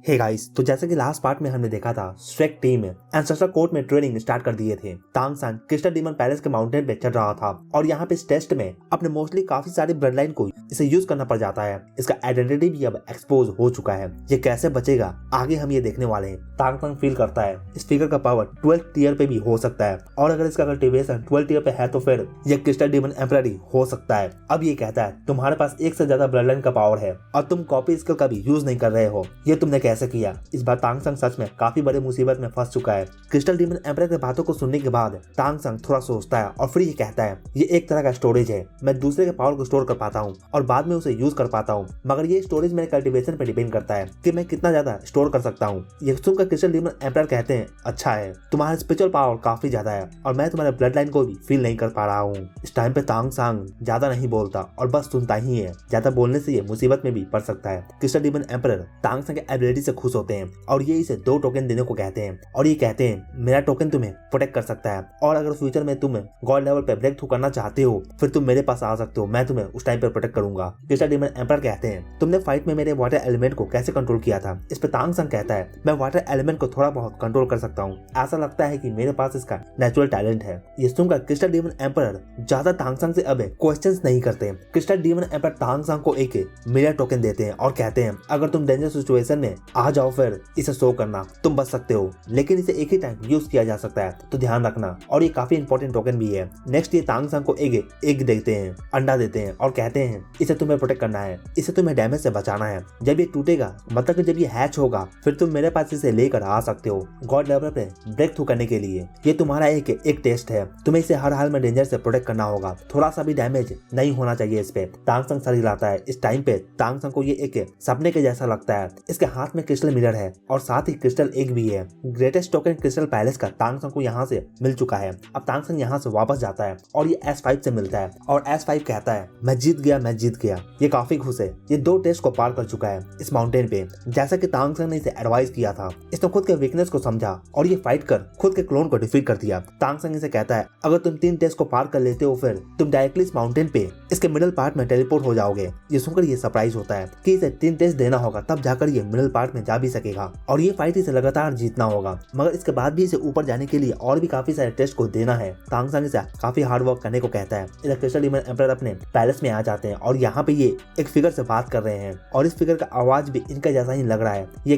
Hey guys, तो जैसे कि लास्ट पार्ट में हमने देखा था, श्रेक टीम एंसेस्टर कोर्ट में ट्रेनिंग स्टार्ट कर दिए थे। तांग सांग क्रिस्टल डीमन पैलेस के माउंटेन पे चढ़ रहा था और यहाँ पे इस टेस्ट में अपने मोस्टली काफी सारी ब्लड लाइन को इसे यूज करना पड़ जाता है। इसका आइडेंटिटी भी अब एक्सपोज हो चुका है। ये कैसे बचेगा आगे हम ये देखने वाले हैं। तांग सांग फील करता है इस फिगर का पावर 12th टियर पे भी हो सकता है और अगर इसका कल्टीवेशन 12th टियर पे है तो फिर ये क्रिस्टल डीमन एम्परर ही हो सकता है। अब ये कहता है तुम्हारे पास एक से ज्यादा ब्लड लाइन का पावर है और तुम कॉपी स्किल का भी यूज नहीं कर रहे हो। ये तुमने कैसे किया? इस बार तांग सांग सच में काफी बड़े मुसीबत में फंस चुका है। क्रिस्टल डीमन एम्परर की बातों को सुनने के बाद तांग सांग थोड़ा सोचता है और फिर ये कहता है ये एक तरह का स्टोरेज है। मैं दूसरे के पावर को स्टोर कर पाता हूँ और बाद में उसे यूज कर पाता हूँ, मगर ये स्टोरेज मेरे कल्टीवेशन पे डिपेंड करता है कि मैं कितना ज्यादा स्टोर कर सकता हूँ। ये सुनकर क्रिस्टल डीमन एम्परर कहते हैं अच्छा है, तुम्हारा स्पिरिचुअल पावर काफी ज्यादा है और मैं तुम्हारे ब्लड लाइन को भी फील नहीं कर पा रहा हूँ। इस टाइम पे तांग सांग ज्यादा नहीं बोलता और बस सुनता ही है। ज्यादा बोलने से ये मुसीबत में भी पड़ सकता है। क्रिस्टल डीमन एम्परर तांग सांग के एबिलिटी से खुश होते हैं और ये इसे 2 टोकन देने को कहते हैं और ये कहते हैं मेरा टोकन तुम्हें प्रोटेक्ट कर सकता है और अगर फ्यूचर में तुम गॉड लेवल पे ब्रेक थ्रू करना चाहते हो फिर तुम मेरे पास आ सकते हो, मैं तुम्हें उस टाइम पे प्रोटेक्ट करूंगा। क्रिस्टल डीमन एम्परर कहते हैं तुमने फाइट में मेरे वाटर एलिमेंट को कैसे कंट्रोल किया था? इस पे तांग सांग कहता है मैं वाटर एलिमेंट को थोड़ा बहुत कंट्रोल कर सकता हूँ, ऐसा लगता है कि मेरे पास इसका नेचुरल टैलेंट है। ये सुनकर क्रिस्टल डीमन एम्परर ज्यादा तांग सांग से अब क्वेश्चंस नहीं करते। क्रिस्टल डीमन एम्परर तांग सांग को एक मिरर टोकन देते हैं और कहते हैं अगर तुम डेंजर सिचुएशन में आ जाओ फिर इसे शो करना, तुम बच सकते हो, लेकिन इसे एक ही टाइम यूज किया जा सकता है तो ध्यान रखना। और ये काफी इंपॉर्टेंट टोकन भी है। नेक्स्ट ये तांग सांग को एग देते हैं, अंडा देते हैं और कहते हैं इसे तुम्हें प्रोटेक्ट करना है, इसे तुम्हें डैमेज से बचाना है। जब ये टूटेगा मतलब कि जब ये हैच होगा फिर तुम मेरे पास इसे लेकर आ सकते हो गॉड लेवल पे ब्रेक थ्रू करने के लिए। ये तुम्हारा एक टेस्ट है, तुम्हें इसे हर हाल में डेंजर से प्रोटेक्ट करना होगा, थोड़ा सा भी डैमेज नहीं होना चाहिए इस पे। तांग सांग सर हिलाता है। इस टाइम पे तांग सांग को ये एक सपने के जैसा लगता है। इसके हाथ में क्रिस्टल मिरर है और साथ ही क्रिस्टल एग भी है। ग्रेटेस्ट टोकन क्रिस्टल पैलेस का तांग सांग को यहाँ से मिल चुका है। अब तांग सांग यहाँ से वापस जाता है और ये S5 से मिलता है और S5 कहता है मैं जीत गया। ये काफी खुश है। ये 2 टेस्ट को पार कर चुका है इस माउंटेन पे, जैसा कि तांग सांग ने इसे एडवाइस किया था। इसने खुद के वीकनेस को समझा और ये फाइट कर खुद के क्लोन को डिफीट कर दिया। तांग सांग इसे कहता है अगर तुम 3 टेस्ट को पार कर लेते हो फिर तुम डायरेक्टली इस माउंटेन पे इसके मिडिल पार्ट में टेलीपोर्ट हो जाओगे। ये सुनकर ये सरप्राइज होता है कि इसे 3 टेस्ट देना होगा तब जाकर ये मिडिल पार्ट में जा भी सकेगा और ये फाइट इसे लगातार जीतना होगा, मगर इसके बाद भी इसे ऊपर जाने के लिए और भी काफी सारे टेस्ट को देना है। तांग सांग इसे काफी हार्ड वर्क करने को कहता है। इधर क्रिस्टल डीमन एम्परर अपने पैलेस में आ जाते हैं और यहाँ पे ये एक फिगर से बात कर रहे हैं और इस फिगर का आवाज भी इनका जैसा ही लग रहा है। ये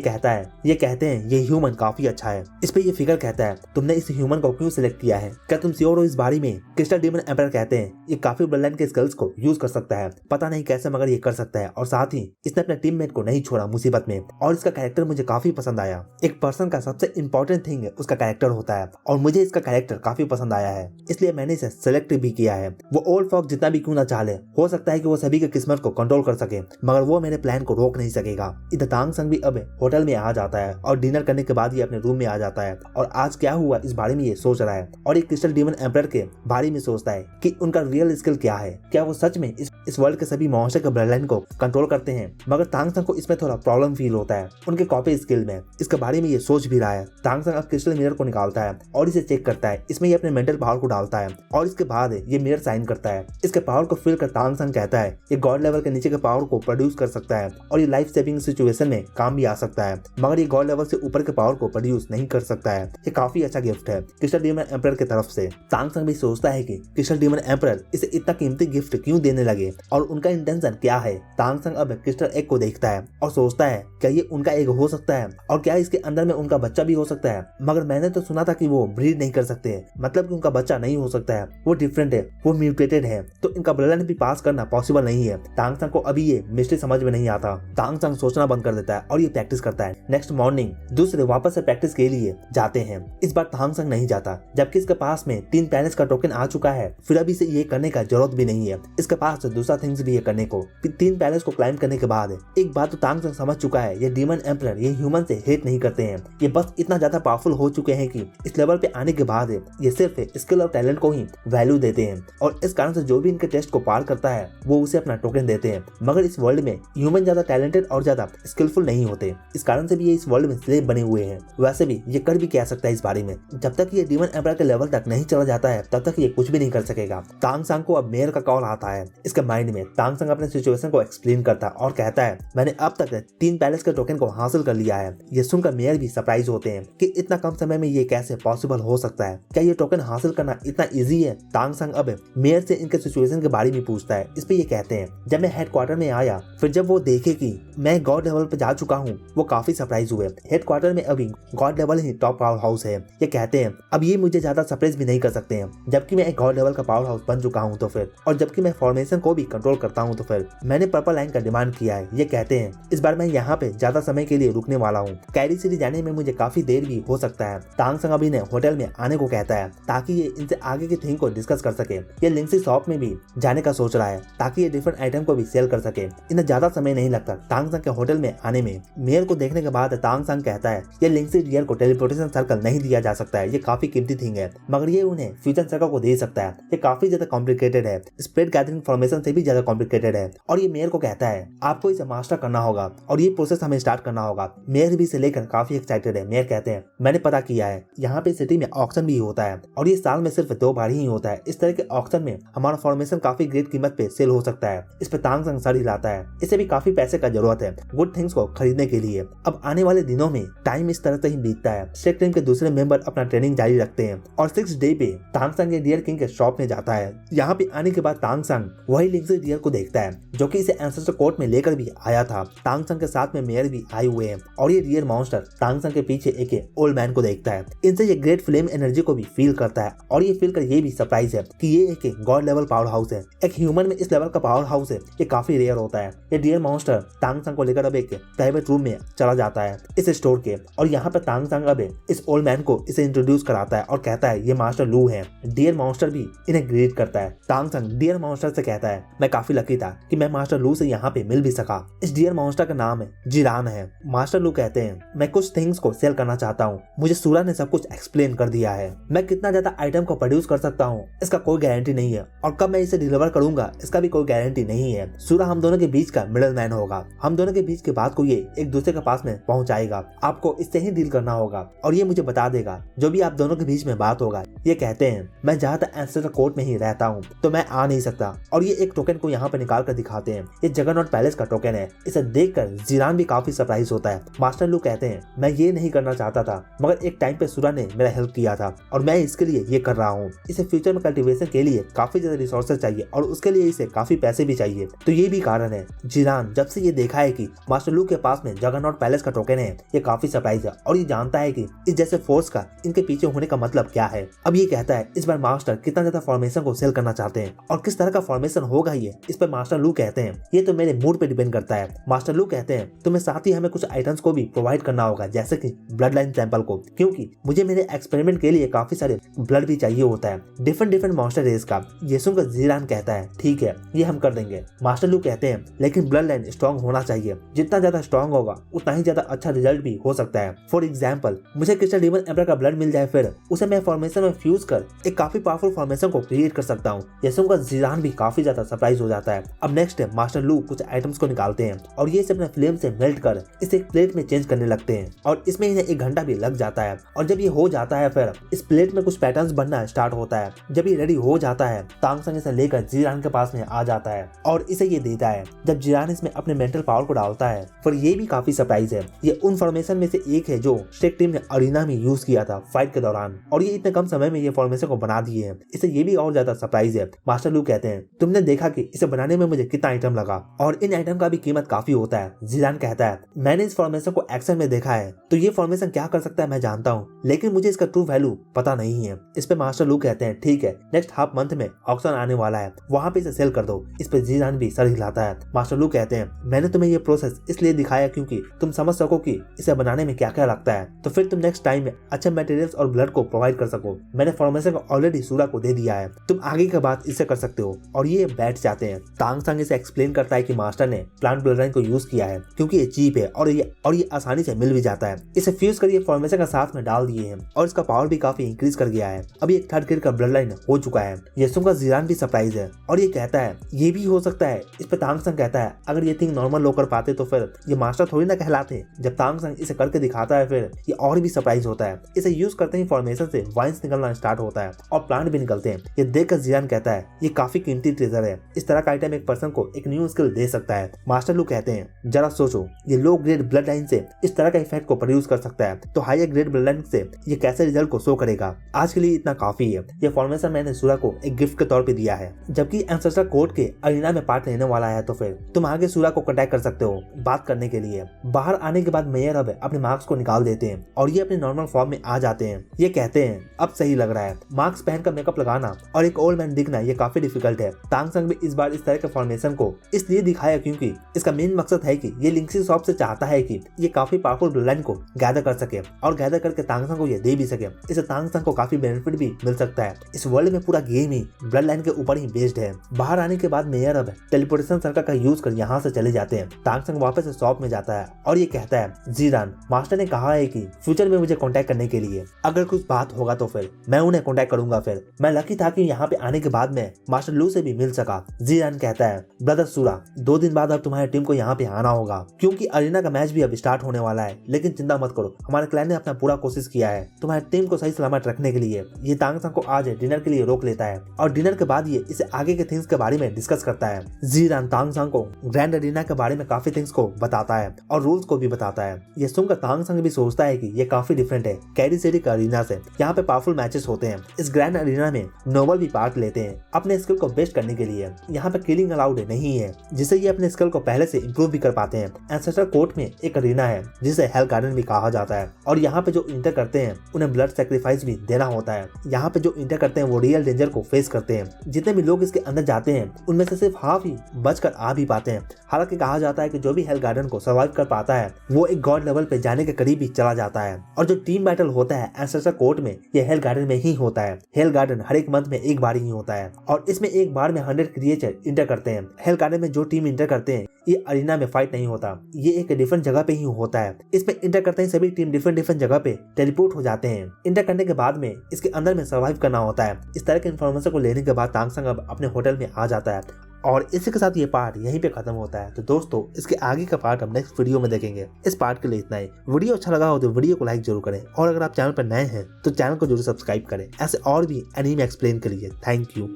कहते हैं ये ह्यूमन काफी अच्छा है। इस पे ये फिगर कहता है तुमने इस ह्यूमन को क्यों सिलेक्ट किया है, क्या तुम श्योर हो इस बारे में? क्रिस्टल डीमन एम्परर कहते हैं ये काफी ब्लड लाइन के स्किल्स को यूज कर सकता है, पता नहीं कैसे मगर ये कर सकता है और साथ ही इसने अपने टीममेट को नहीं छोड़ा मुसीबत में और इसका कैरेक्टर मुझे काफी पसंद आया। एक पर्सन का सबसे इंपॉर्टेंट थिंग उसका कैरेक्टर होता है और मुझे इसका कैरेक्टर काफी पसंद आया है, इसलिए मैंने इसे सिलेक्ट भी किया है। वो ओल्ड फॉक्स जितना भी क्यों ना चाहे, हो सकता है कि वो सभी की किस्मत को कंट्रोल कर सके मगर वो मेरे प्लान को रोक नहीं सकेगा। इधर तांग सांग भी अब होटल में आ जाता है और डिनर करने के बाद ये अपने रूम में आ जाता है और आज क्या हुआ इस बारे में ये सोच रहा है और ये क्रिस्टल डीमन एम्परर के बारे में सोचता है कि उनका रियल स्किल क्या है, क्या वो सच में इस वर्ल्ड के सभी मॉन्स्टर के ब्लड लाइन को कंट्रोल करते हैं। मगर तांग सांग को इसमें थोड़ा प्रॉब्लम फील होता है उनके कॉपी स्किल में। इसके बारे में ये सोच भी रहा है। तांग सांग अब क्रिस्टल मिरर को निकालता है और इसे चेक करता है। इसमें ये अपने मेंटल पावर को डालता है और इसके बाद ये मिरर साइन करता है। इसके पावर को फील कर तांग सांग कहता है ये गॉड लेवल के नीचे के पावर को प्रोड्यूस कर सकता है और ये लाइफ सेविंग सिचुएशन में काम भी आ सकता है, मगर ये गॉड लेवल से ऊपर के पावर को प्रोड्यूस नहीं कर सकता है। ये काफी अच्छा गिफ्ट है क्रिस्टल डीमन एम्परर की तरफ से। तांग सांग भी सोचता है कि क्रिस्टल डीमन एम्परर इसे इतना कीमती गिफ्ट क्यों देने लगे और उनका इंटेंशन क्या है। तांग सांग अब क्रिस्टल एग को देखता है और सोचता है क्या ये उनका एग हो सकता है और क्या इसके अंदर में उनका बच्चा भी हो सकता है, मगर मैंने तो सुना था कि वो ब्रीड नहीं कर सकते, मतलब कि उनका बच्चा नहीं हो सकता है, वो डिफरेंट है, वो म्यूटेटेड है, तो इनका ब्लड लाइन भी पास करना पॉसिबल नहीं है। तांग सांग को अभी ये मिस्ट्री समझ में नहीं आता। तांग सांग सोचना बंद कर देता है और ये प्रैक्टिस करता है। नेक्स्ट मॉर्निंग दूसरे वापस से प्रैक्टिस के लिए जाते हैं। इस बार तांग सांग नहीं जाता जबकि इसके पास में 3 पैलेस का टोकन आ चुका है, फिर अभी से ये करने का जरूरत भी नहीं है। इसके पास दूसरा थिंग्स भी है करने को। 3 पैलेस को क्लाइम करने के बाद एक बात तो तांग सांग समझ चुका है, ये डीमन एम्परर ये ह्यूमन से हेट नहीं करते हैं, ये बस इतना ज्यादा पावरफुल हो चुके हैं कि इस लेवल पे आने के बाद ये सिर्फ स्किल और टैलेंट को ही वैल्यू देते हैं और इस कारण से जो भी इनके टेस्ट को पार करता है वो उसे अपना टोकन देते हैं। मगर इस वर्ल्ड में ह्यूमन ज्यादा टैलेंटेड और ज्यादा स्किलफुल नहीं होते, इस कारण से भी ये इस वर्ल्ड में स्लेव बने हुए हैं। वैसे भी ये कर भी कह सकता है इस बारे में, जब तक ये डीमन एम्परर के लेवल तक नहीं चला जाता है तब तक ये कुछ भी नहीं कर सकेगा। तांग सांग को अब मेयर का कॉल आता है इसके माइंड में। तांग सांग अपने सिचुएशन को एक्सप्लेन करता है और कहता है मैंने अब तक 3 पैलेस के टोकन टोकन को हासिल कर लिया है। ये सुनकर मेयर भी सरप्राइज होते हैं कि इतना कम समय में ये कैसे पॉसिबल हो सकता है, क्या ये टोकन हासिल करना इतना इजी है। तांग संग अब मेयर से इनके सिचुएशन के बारे में पूछता है। इस पे ये कहते हैं, जब मैं हेडक्वार्टर में आया फिर जब वो देखे कि मैं गॉड लेवल पे जा चुका हूँ, वो काफी सरप्राइज हुए। हेडक्वार्टर में अभी गॉड लेवल ही टॉप पावर हाउस है। ये कहते हैं अब ये मुझे ज्यादा सरप्राइज भी नहीं कर सकते हैं, जबकि मैं एक गॉड लेवल का पावर हाउस बन चुका हूँ तो फिर, और जबकि मैं फॉर्मेशन को भी कंट्रोल करता हूँ तो फिर मैंने पर्पल लाइन का डिमांड किया है। ये कहते हैं इस बार मैं यहाँ पे ज्यादा समय के लिए रुकने वाला हूँ। कैरी सिटी जाने में मुझे काफी देर भी हो सकता है। तांग संग अभी ने होटल में आने को कहता है ताकि ये इनसे आगे की थिंग को डिस्कस कर सके। ये लिंक्सी शॉप में भी जाने का सोच रहा है ताकि ये डिफरेंट आइटम को भी सेल कर सके। इन्हें ज्यादा समय नहीं लगता तांग संग के होटल में आने में। मेयर को देखने के बाद तांग संग कहता है ये लिंक्सी डियर को टेलीपोर्टेशन सर्कल नहीं दिया जा सकता है, ये काफी कीमती थिंग है, मगर ये उन्हें फ्यूजन सर्कल को दे सकता है। ये काफी ज्यादा कॉम्प्लिकेटेड है, स्प्रेड गैदरिंग फॉर्मेशन से भी ज्यादा कॉम्प्लिकेटेड है। और ये मेयर को कहता है आपको इसे मास्टर करना होगा और ये प्रोसेस हमें स्टार्ट करना होगा। मेयर भी इसे लेकर काफी एक्साइटेड है। मेयर कहते हैं मैंने पता किया है यहाँ पे सिटी में ऑक्शन भी होता है और ये साल में सिर्फ 2 बार ही होता है। इस तरह के ऑक्शन में हमारा फॉर्मेशन काफी ग्रेट कीमत पे सेल हो सकता है। इस पे तांग संग सर हिलाता है। इसे भी काफी पैसे का जरूरत है गुड थिंग्स को खरीदने के लिए। अब आने वाले दिनों में टाइम इस तरह से ही बीतता है। स्ट्रेक टीम के दूसरे मेंबर अपना ट्रेनिंग जारी रखते हैं और 6 डे पे तांग संग डियर किंग के शॉप में जाता है। यहाँ पे आने के बाद तांग संग वही लिंक्सी डियर को देखता है जो कि इसे एंसेस्टर कोर्ट में लेकर भी आया था। तांग संग के साथ में मेयर भी आए हुए हैं और ये डियर मॉन्स्टर तांग संग के पीछे एक ओल्ड मैन को देखता है। इनसे ये ग्रेट फ्लेम एनर्जी को भी फील करता है और ये फील कर ये भी सरप्राइज है कि ये एक गॉड लेवल पावर हाउस है। एक ह्यूमन में इस लेवल का पावर हाउस है, ये काफी रेयर होता है। ये डियर मॉन्स्टर तांग संग को लेकर अब एक प्राइवेट रूम में चला जाता है इस स्टोर के, और यहाँ पे तांग संग अब इस ओल्ड मैन को इसे इंट्रोड्यूस कराता है और कहता है ये मास्टर लू है। डियर मॉन्स्टर भी इन्हें ग्रीट करता है। तांग संग डियर मॉन्स्टर से कहता है मैं काफी लकी था कि मैं मास्टर लू से यहाँ पे मिल भी सका। इस डियर मॉन्स्टर का नाम जिरान है। मास्टर लू कहते हैं मैं कुछ थिंग्स को सेल करना चाहता हूँ, मुझे सूरा ने सब कुछ एक्सप्लेन कर दिया है। मैं कितना ज्यादा आइटम को प्रोड्यूस कर सकता हूँ इसका कोई गारंटी नहीं है, और कब मैं इसे डिलीवर करूंगा इसका भी कोई गारंटी नहीं है। सूरा हम दोनों के बीच का मिडल मैन होगा, हम दोनों के बीच की बात को ये एक दूसरे के पास में पहुंचाएगा। आपको इससे ही डील करना होगा और ये मुझे बता देगा जो भी आप दोनों के बीच में बात होगा। ये कहते हैं मैं जहाँ तक एंसेस्टर कोर्ट में ही रहता हूँ तो मैं आ नहीं सकता, और ये एक टोकन को यहाँ पे निकाल कर दिखाते हैं। ये जगरनॉट पैलेस का टोकन है। इसे देखकर जिरान भी काफी सरप्राइज होता है। मास्टर लू कहते हैं मैं ये नहीं करना चाहता था, मगर एक टाइम पे सूरा ने मेरा हेल्प किया था और मैं इसके लिए ये कर रहा हूँ। इसे फ्यूचर में कल्टीवेशन के लिए काफी ज्यादा रिसोर्सेज चाहिए और उसके लिए इसे काफी पैसे भी चाहिए, तो ये भी कारण है। जिरान जब से ये देखा है कि मास्टर लू के पास में जगरनॉट पैलेस का टोकन है, ये काफी सरप्राइज है और ये जानता है कि इस जैसे फोर्स का इनके पीछे होने का मतलब क्या है। अब ये कहता है इस बार मास्टर कितना ज्यादा फॉर्मेशन को सेल करना चाहते हैं और किस तरह का फॉर्मेशन होगा ये, इस पर मास्टर लू कहते हैं ये तो मेरे मूड पे डिपेंड करता है। मास्टर लू कहते हैं तुम्हें साथ ही हमें कुछ आइटम्स को भी प्रोवाइड करना होगा, जैसे कि ब्लड लाइन सैंपल को, क्योंकि मुझे मेरे एक्सपेरिमेंट के लिए काफी सारे ब्लड भी चाहिए होता है डिफरेंट मॉन्स्टर रेस का। ये सुनकर जिरान कहता है ठीक है ये हम कर देंगे। मास्टर लू कहते हैं लेकिन ब्लड लाइन स्ट्रॉन्ग होना चाहिए, जितना ज्यादा स्ट्रॉन्ग होगा उतना ही ज्यादा अच्छा रिजल्ट भी हो सकता है। फॉर एग्जाम्पल मुझे क्रिस्टल डीमन एम्परर का ब्लड मिल जाए, फिर उसे मैं फॉर्मेशन में फ्यूज कर एक काफी पावरफुल फॉर्मेशन को क्रिएट कर सकता हूँ। ये सुनकर जिरान भी काफी ज्यादा सरप्राइज हो जाता है। अब नेक्स्ट है मास्टर लू कुछ आइटम्स को निकालते हैं और ये इसे अपने फ्लेम से मेल्ट कर इसे एक प्लेट में चेंज करने लगते हैं और इसमें इन्हें 1 घंटा भी लग जाता है। और जब ये हो जाता है फिर इस प्लेट में कुछ पैटर्न्स बनना स्टार्ट होता है। जब ये रेडी हो जाता है तांग संग इसे लेकर जिरान के पास में आ जाता है और इसे ये देता है। जब जिरान इसमें अपने मेंटल पावर को डालता है फिर ये भी काफी सरप्राइज है। ये उन फॉर्मेशन में से एक है जो स्ट्रेक टीम ने अरीना में यूज किया था फाइट के दौरान, और ये इतने कम समय में ये फॉर्मेशन को बना दिए हैं। इसे ये भी और ज्यादा सरप्राइज है। मास्टर लू कहते हैं तुमने देखा कि इसे बनाने में मुझे कितना आइटम लगा और इन आइटम का भी कीमत काफी होता है। जिरान कहता है मैंने इस फॉर्मेशन को एक्शन में देखा है, तो ये फॉर्मेशन क्या कर सकता है मैं जानता हूँ, लेकिन मुझे इसका ट्रू वैल्यू पता नहीं है। इस पे मास्टर लू कहते हैं ठीक है नेक्स्ट हाफ मंथ में ऑक्शन आने वाला है, वहाँ पे इसे सेल कर दो। इस पे जिरान भी सर हिलाता है। मास्टर लू कहते हैं मैंने तुम्हें ये प्रोसेस इसलिए दिखाया क्योंकि तुम समझ सको कि इसे बनाने में क्या क्या लगता है, तो फिर तुम नेक्स्ट टाइम में अच्छे मटेरियल्स और ब्लड को प्रोवाइड कर सको। मैंने फॉर्मेशन को ऑलरेडी सूरा को दे दिया है, तुम आगे की बात इससे कर सकते हो। और ये बैठ जाते हैं। तांग संग इसे एक्सप्लेन करता है कि मास्टर ने प्लांट ब्लड लाइन को यूज किया है क्योंकि ये चीप है और ये आसानी से मिल भी जाता है। इसे फ्यूज कर ये फॉर्मेशन का साथ में डाल दिए हैं और इसका पावर भी काफी इंक्रीज कर गया है। अभी एक 3rd ग्रेड का ब्लड लाइन हो चुका है। ये सुनकर जिरान भी सरप्राइज है और ये कहता है ये भी हो सकता है। इस पे तांग संग कहता है अगर ये थिंग नॉर्मल लोग कर पाते तो फिर ये मास्टर थोड़ी ना कहलाते। जब तांग संग इसे करके दिखाता है फिर ये और भी सरप्राइज होता है। इसे यूज करते ही फॉर्मेशन से वाइन्स निकलना स्टार्ट होता है और प्लांट भी निकलते हैं। ये देखकर जिरान कहता है ये काफी कीमती ट्रेजर है, इस तरह का आइटम एक पर्सन को एक न्यू स्किल दे सकता है। मास्टर लू कहते हैं जरा सोचो ये लो ग्रेड ब्लड लाइन से इस तरह का इफेक्ट को प्रोड्यूस कर सकता है, तो हायर ग्रेड ब्लड लाइन से ये कैसे रिजल्ट को शो करेगा। आज के लिए इतना काफी है। ये फॉर्मेशन मैंने सूरा को एक गिफ्ट के तौर पे दिया है। जबकि एंसेस्टर कोर्ट के अरीना में पार्ट लेने वाला है, तो फिर तुम आगे सूरा को कांटेक्ट कर सकते हो बात करने के लिए। बाहर आने के बाद मेयर अब अपने मार्क्स को निकाल देते हैं और ये अपने नॉर्मल फॉर्म में आ जाते हैं। ये कहते हैं अब सही लग रहा है। मार्क्स पहनकर मेकअप लगाना और एक ओल्ड मैन दिखना ये काफी डिफिकल्ट है। तांग संग भी इस बार इस तरह के फॉर्मेशन को इसलिए दिखाया क्योंकि इसका मेन मकसद है कि ये लिंक्सी शॉप से चाहता है कि ये काफी पावरफुल ब्लड लाइन को गैदर कर सके और गैदर करके तांग संग को ये दे भी सके। इससे तांग संग को काफी बेनिफिट भी मिल सकता है। इस वर्ल्ड में पूरा गेम ही ब्लड लाइन के ऊपर ही बेस्ड है। बाहर आने के बाद मेयर अब टेलीपोर्टेशन सर्कल का यूज कर यहाँ से चले जाते हैं। तांग संग वापस शॉप में जाता है और ये कहता है जीरान मास्टर ने कहा है कि फ्यूचर में मुझे कांटेक्ट करने के लिए अगर कुछ बात होगा तो फिर मैं उन्हें कांटेक्ट करूंगा। फिर मैं लकी था कि यहाँ पे आने के बाद में मास्टर लू से भी मिल सका। जीरान कहता है ब्रदर सूरा 2 दिन बाद अब तुम्हारी टीम को यहाँ पे आना होगा क्योंकि अरीना का मैच भी अब स्टार्ट होने वाला है। लेकिन चिंता मत करो, हमारे क्लैन ने अपना पूरा कोशिश किया है तुम्हारी टीम को सही सलामत रखने के लिए। ये तांग संग को आज डिनर के लिए रोक लेता है और डिनर के बाद ये इसे आगे के थिंग्स के बारे में डिस्कस करता है। जीरान तांग संग को ग्रैंड अरीना के बारे में काफी थिंग्स को बताता है और रूल्स को भी बताता है। ये सुनकर तांग संग भी सोचता है कि ये काफी डिफरेंट है कैरी सेरी का अरीना से। यहाँ पे पावरफुल मैचेस होते हैं। इस ग्रैंड अरीना में नोबल भी पार्ट लेते हैं अपने स्किल को बेस्ट करने के लिए। यहाँ पे किलिंग अलाउड नहीं है, जिससे ये अपने स्किल को पहले से इम्प्रूव भी कर पाते हैं। एंसेस्टर कोर्ट में एक अरीना है जिसे हेल गार्डन भी कहा जाता है और यहाँ पे जो इंटर करते हैं उन्हें ब्लड सैक्रिफाइस भी देना होता है। यहाँ पे जो इंटर करते हैं वो रियल डेंजर को फेस करते हैं। जितने भी लोग इसके अंदर जाते हैं उनमें से सिर्फ हाफ ही बचकर आ भी पाते हैं। हालांकि कहा जाता है कि जो भी हेल गार्डन को सर्वाइव कर पाता है वो एक गॉड लेवल पे जाने के करीब ही चला जाता है। और जो टीम बैटल होता है एंसेस्टर कोर्ट में ये हेल गार्डन में ही होता है। हेल गार्डन हर एक मंथ में एक बार ही होता है और इसमें एक बार में 100 क्रिएचर इंटर करते हैं। हेल गार्डन में जो टीम इंटर करते हैं ये अरीना में फाइट नहीं होता, ये एक डिफरेंट जगह पे ही होता है। इसमें इंटर करते ही सभी टीम डिफरेंट जगह पे टेलीपोर्ट हो जाते हैं। इंटर करने के बाद में इसके अंदर में सर्वाइव करना होता है। इस तरह के इन्फॉर्मेशन को लेने के बाद तांग संग अब अपने होटल में आ जाता है और इसी के साथ ये पार्ट यहीं पे खत्म होता है। तो दोस्तों इसके आगे का पार्ट हम नेक्स्ट वीडियो में देखेंगे। इस पार्ट के लिए इतना ही। वीडियो अच्छा लगा हो तो वीडियो को लाइक जरूर करें और अगर आप चैनल पर नए हैं तो चैनल को जरूर सब्सक्राइब करें ऐसे और भी एनीमे एक्सप्लेन के लिए। Thank you.